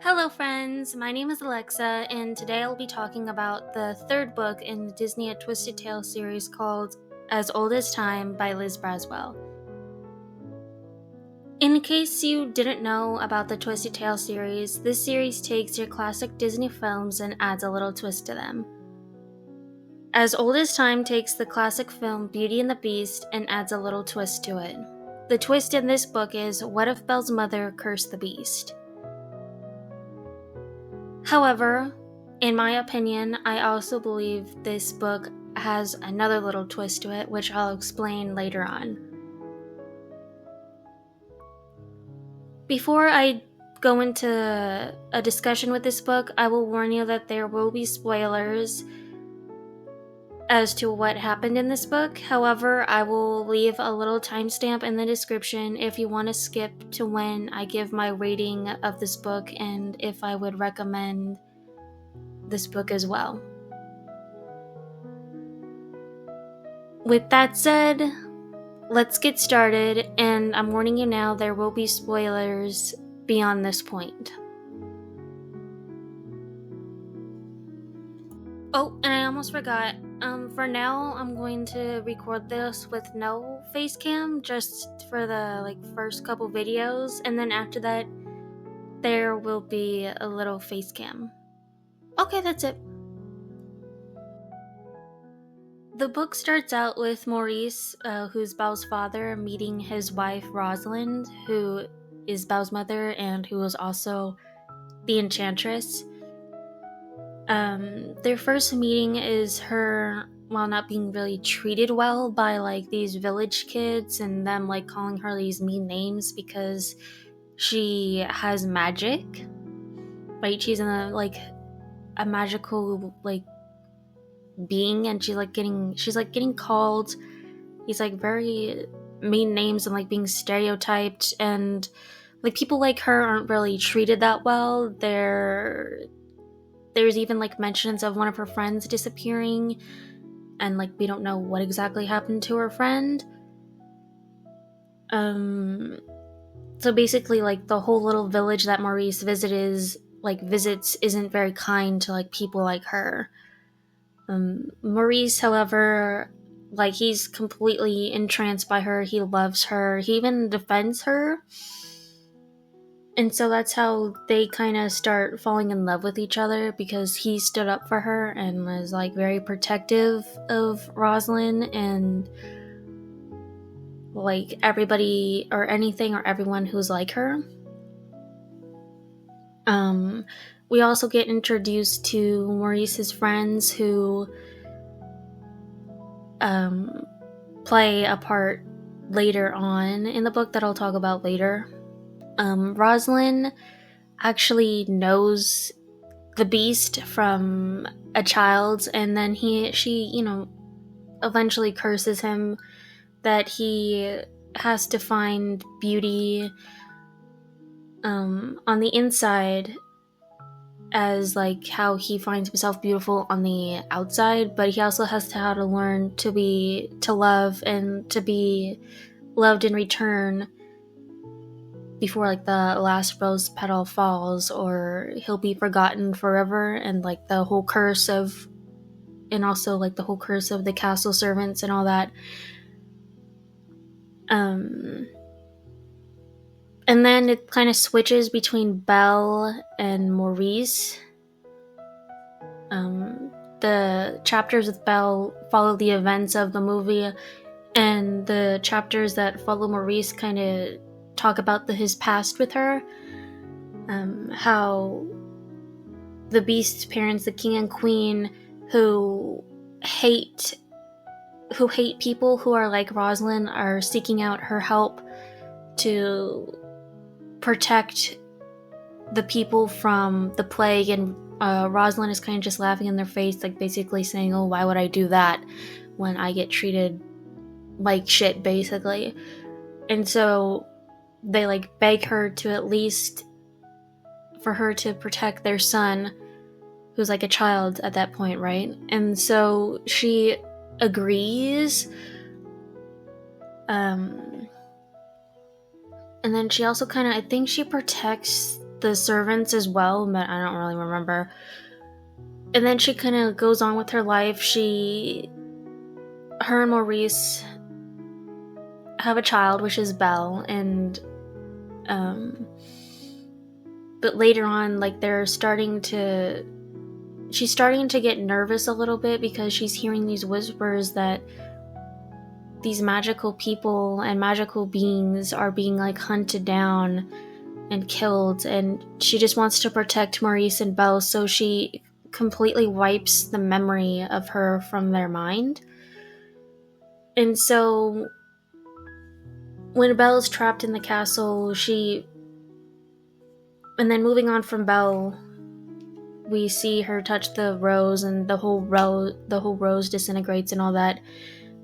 Hello friends, my name is Alexa, and today I'll be talking about the third book in the Disney A Twisted Tale series called As Old as Time by Liz Braswell. In case you didn't know about the Twisted Tale series, this series takes your classic Disney films and adds a little twist to them. As Old as Time takes the classic film Beauty and the Beast and adds a little twist to it. The twist in this book is, what if Belle's mother cursed the Beast? However, in my opinion, I also believe this book has another little twist to it, which I'll explain later on. Before I go into a discussion with this book, I will warn you that there will be spoilers as to what happened in this book. However, I will leave a little timestamp in the description if you want to skip to when I give my rating of this book and if I would recommend this book as well. With that said, let's get started, and I'm warning you now, there will be spoilers beyond this point. Oh, and I almost forgot. For now, I'm going to record this with no face cam, just for the first couple videos, and then after that, there will be a little face cam. Okay, that's it. The book starts out with Maurice, who's Belle's father, meeting his wife Rosalind, who is Belle's mother and who is also the Enchantress. Their first meeting is her, not being really treated well by these village kids and them calling her these mean names because she has magic, right? She's in a magical being, and she's getting called these very mean names and being stereotyped, and people like her aren't really treated that well. There's even mentions of one of her friends disappearing, and we don't know what exactly happened to her friend. So basically the whole little village that Maurice visits isn't very kind to people like her. Maurice, however, he's completely entranced by her. He loves her. He even defends her. And so that's how they kind of start falling in love with each other, because he stood up for her and was very protective of Rosalind and everybody or anything or everyone who's like her. We also get introduced to Maurice's friends who play a part later on in the book that I'll talk about later. Rosalind actually knows the Beast from a child, and then she eventually curses him that he has to find beauty on the inside as how he finds himself beautiful on the outside, but he also has to how to learn to love and to be loved in return before the last rose petal falls, or he'll be forgotten forever, and the whole curse of the castle servants and all that. And then it kind of switches between Belle and Maurice. The chapters with Belle follow the events of the movie, and the chapters that follow Maurice kind of talk about his past with her. How the Beast's parents, the king and queen, who hate people who are like Rosalind, are seeking out her help to protect the people from the plague, and Rosalind is kind of just laughing in their face, basically saying, oh, why would I do that when I get treated like shit, basically. And so they beg her to at least for her to protect their son, who's a child at that point, right? And so she agrees. And then she also I think she protects the servants as well, but I don't really remember. And then she kind of goes on with her life. Her and Maurice have a child, which is Belle, and but later on, like, she's starting to get nervous a little bit because she's hearing these whispers that these magical people and magical beings are being, like, hunted down and killed, and she just wants to protect Maurice and Belle, so she completely wipes the memory of her from their mind. And so when Belle is trapped in the castle, and then moving on from Belle, we see her touch the rose, and the whole rose disintegrates and all that.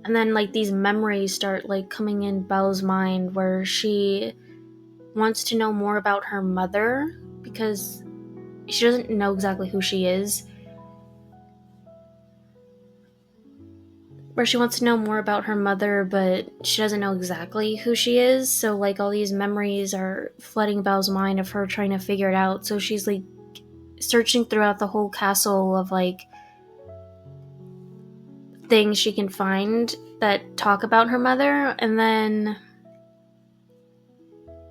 And then, like, these memories start, like, coming in Belle's mind, where she wants to know more about her mother, because she doesn't know exactly who she is. Where she wants to know more about her mother, but she doesn't know exactly who she is. So, like, all these memories are flooding Belle's mind of her trying to figure it out. So she's, like, searching throughout the whole castle of, like, things she can find that talk about her mother. And then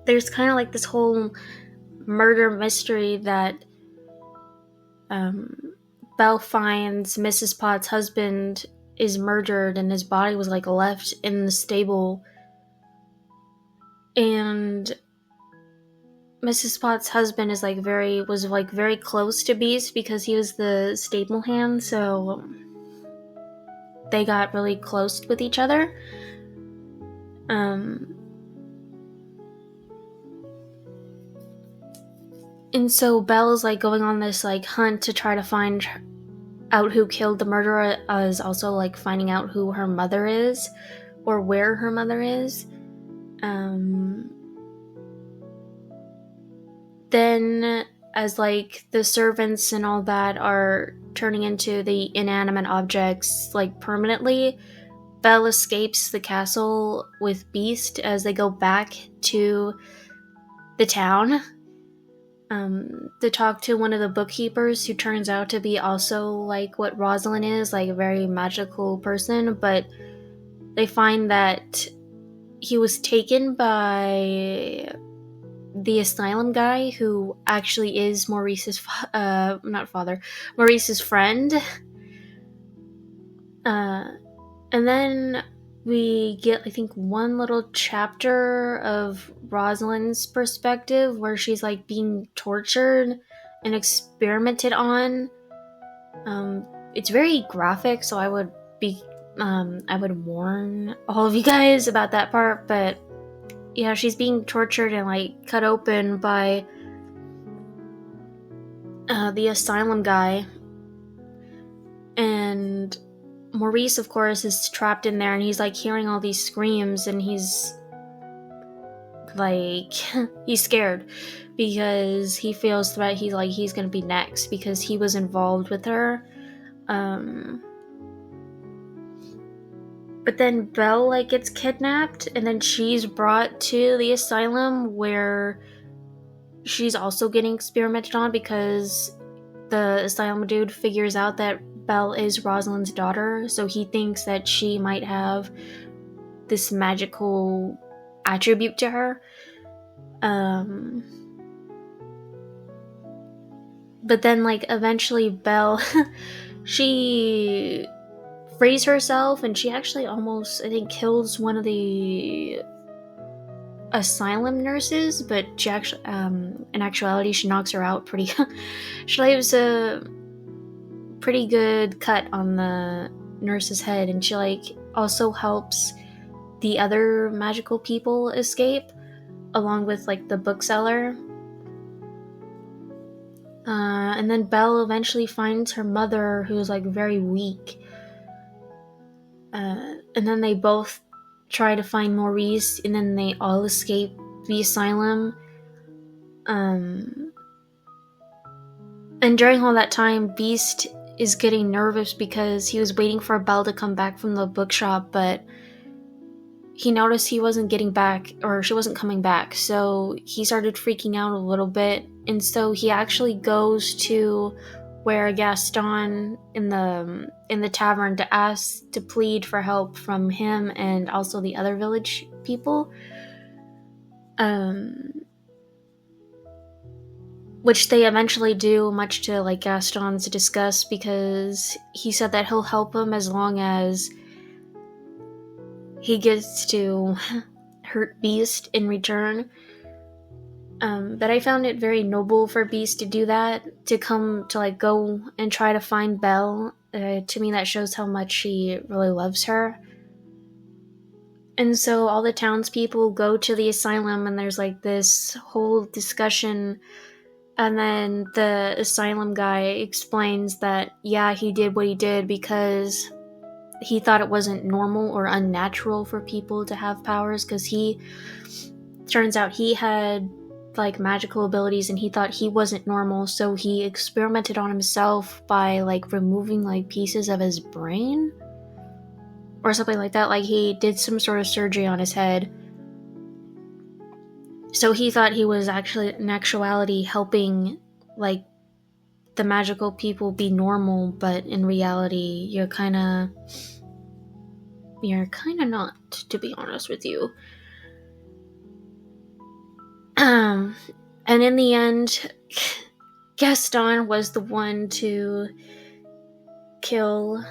there's kind of, like, this whole murder mystery that Belle finds Mrs. Potts' husband is murdered, and his body was, like, left in the stable. And Mrs. Potts' husband was very close to Beast because he was the stable hand, so they got really close with each other. And so Belle is, like, going on this, like, hunt to try to find out who killed the murderer, as also, like, finding out who her mother is or where her mother is. Then, as, like, the servants and all that are turning into the inanimate objects, like, permanently, Belle escapes the castle with Beast as they go back to the town to talk to one of the bookkeepers, who turns out to be also, like, what Rosalind is, like, a very magical person, but they find that he was taken by the asylum guy, who actually is Maurice's Maurice's friend. And then we get, I think, one little chapter of Rosalind's perspective where she's, like, being tortured and experimented on. It's very graphic, so I would warn all of you guys about that part, but yeah, she's being tortured and, like, cut open by the asylum guy. And Maurice, of course, is trapped in there, and he's, like, hearing all these screams, and he's, like, he's scared because he feels that he's gonna be next because he was involved with her. But then Belle, like, gets kidnapped, and then she's brought to the asylum where she's also getting experimented on because the asylum dude figures out that Belle is Rosalind's daughter, so he thinks that she might have this magical attribute to her. But then, like, eventually Belle, she frees herself, and she actually almost, I think, kills one of the asylum nurses, but she actually, in actuality, she knocks her out pretty. She leaves a pretty good cut on the nurse's head, and she, like, also helps the other magical people escape, along with, like, the bookseller. And then Belle eventually finds her mother, who's, like, very weak. And then they both try to find Maurice, and then they all escape the asylum. And during all that time, Beast is getting nervous because he was waiting for Belle to come back from the bookshop, but he noticed he wasn't getting back, or she wasn't coming back, so he started freaking out a little bit, and so he actually goes to where Gaston in the tavern to ask to plead for help from him and also the other village people, which they eventually do, much to like Gaston's disgust, because he said that he'll help him as long as he gets to hurt Beast in return. But I found it very noble for Beast to do that, to come to like go and try to find Belle. To me, that shows how much he really loves her. And so all the townspeople go to the asylum, and there's like this whole discussion. And then the asylum guy explains that, yeah, he did what he did because he thought it wasn't normal or unnatural for people to have powers, because he turns out he had like magical abilities and he thought he wasn't normal, so he experimented on himself by like removing like pieces of his brain or something like that. Like he did some sort of surgery on his head, so he thought he was actually in actuality helping like the magical people be normal, but in reality you're kind of not, to be honest with you. And in the end, Gaston was the one to kill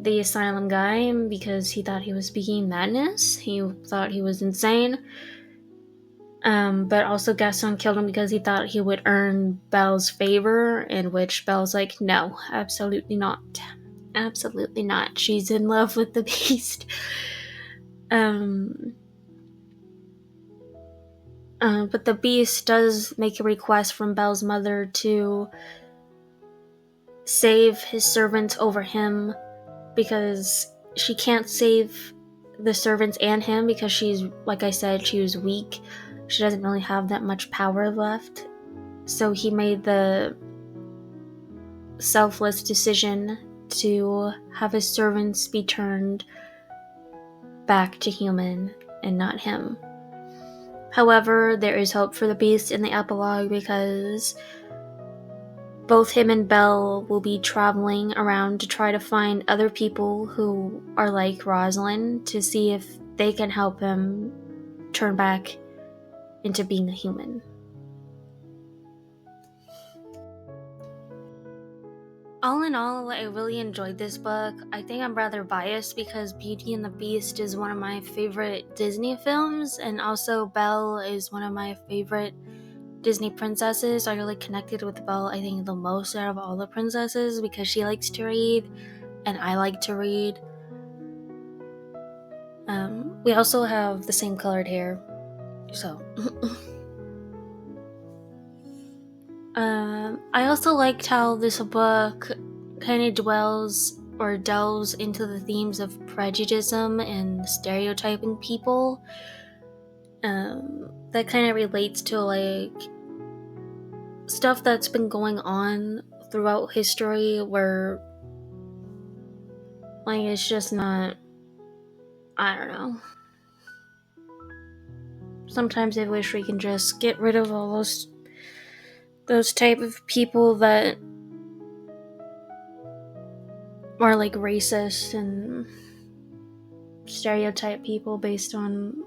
the asylum guy because he thought he was speaking madness. He thought he was insane. But also Gaston killed him because he thought he would earn Belle's favor, in which Belle's like, no, absolutely not. Absolutely not. She's in love with the Beast. But the Beast does make a request from Belle's mother to save his servants over him, because she can't save the servants and him because she's, like I said, she was weak. She doesn't really have that much power left. So he made the selfless decision to have his servants be turned back to human and not him. However, there is hope for the Beast in the epilogue, because both him and Belle will be traveling around to try to find other people who are like Rosalind, to see if they can help him turn back into being a human. All in all, I really enjoyed this book. I think I'm rather biased because Beauty and the Beast is one of my favorite Disney films, and also Belle is one of my favorite Disney princesses. I really connected with Belle, I think, the most out of all the princesses, because she likes to read and I like to read. We also have the same colored hair, so I also liked how this book kind of delves into the themes of prejudice and stereotyping people. That kind of relates to like stuff that's been going on throughout history, where like it's just not, I don't know. Sometimes I wish we can just get rid of all those type of people that are like racist and stereotype people based on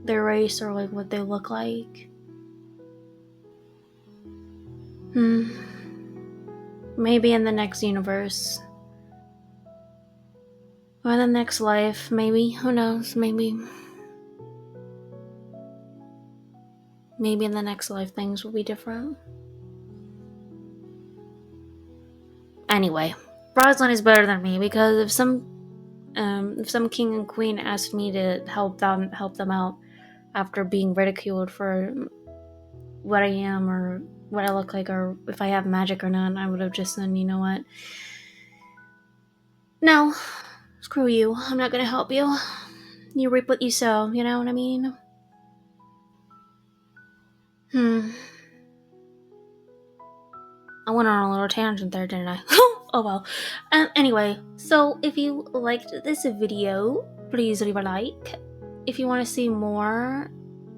their race or like what they look like. Maybe in the next universe. Or the next life, maybe. Who knows? Maybe. Maybe in the next life things will be different. Anyway, Rosalind is better than me, because if some king and queen asked me to help them out after being ridiculed for what I am or what I look like or if I have magic or not, I would have just said, you know what? No, screw you. I'm not gonna help you. You reap what you sow, you know what I mean? I went on a little tangent there, didn't I? Oh well. Anyway, so if you liked this video, please leave a like, if you want to see more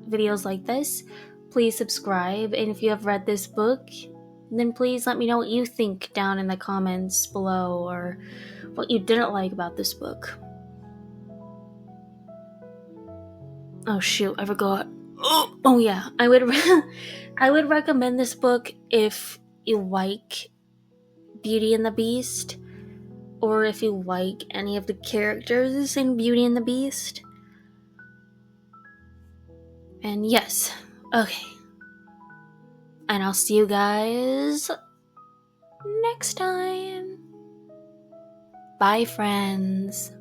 videos like this, please subscribe. And if you have read this book, then please let me know what you think down in the comments below, or what you didn't like about this book. Oh shoot, I forgot. Oh yeah, I would recommend this book if you like Beauty and the Beast, or if you like any of the characters in Beauty and the Beast. And yes, okay. And I'll see you guys next time. Bye, friends.